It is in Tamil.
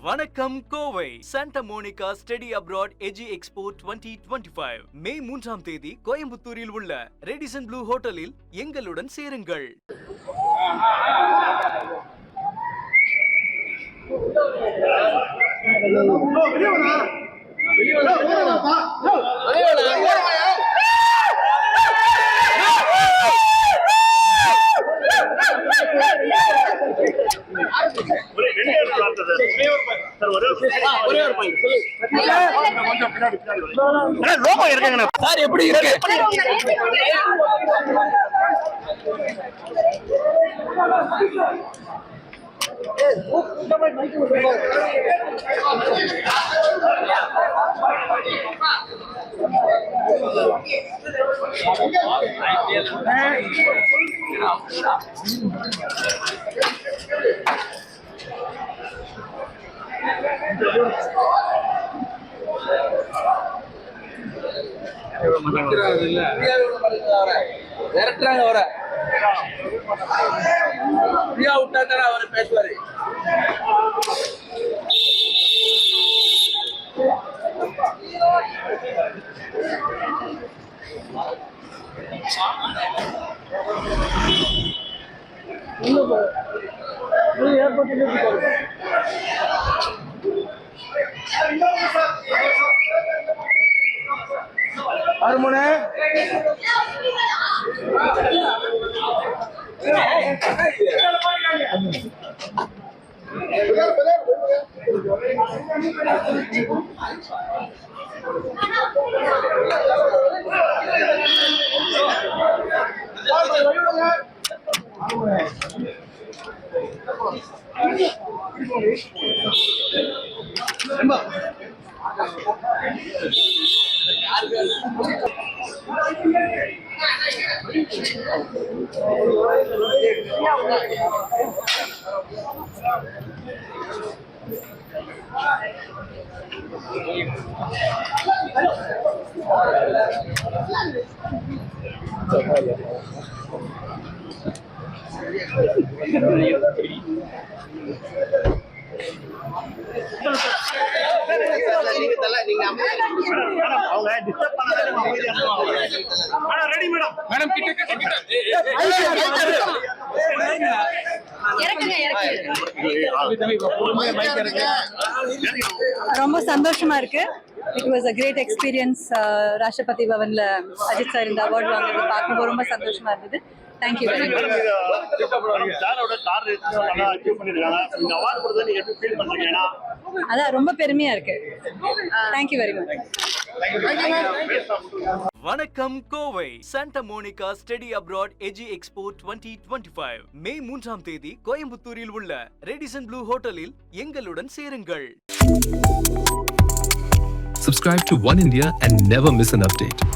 வணக்கம் Kovai Santa Monica study abroad எஜி எக்ஸ்போ 2025 மே 3ஆம் தேதி கோயம்புத்தூரில் உள்ள ரெடிசன் ப்ளூ ஹோட்டலில் எங்களுடன் சேருங்கள். சார் எப்படி இருக்கு? அவர் பேசுவாரு. அருமனே ரொம்ப சந்தோஷமா இருக்கு. It was a great experience. Rashtrapati பவன்ல அஜித் சார் இந்த அவார்ட் வாங்குறது பார்க்கும்போது ரொம்ப சந்தோஷமா இருந்தது. Thank you very much. அதான் ரொம்ப பெருமையா இருக்கு. Thank you very much. வணக்கம் Kovai Santa Monica study abroad எஜி எக்ஸ்போ 2025 மே 3ஆம் தேதி கோயம்புத்தூரில் உள்ள ரெடிசன் ப்ளூ ஹோட்டலில் எங்களுடன் சேருங்கள். Subscribe to One India and never miss an update.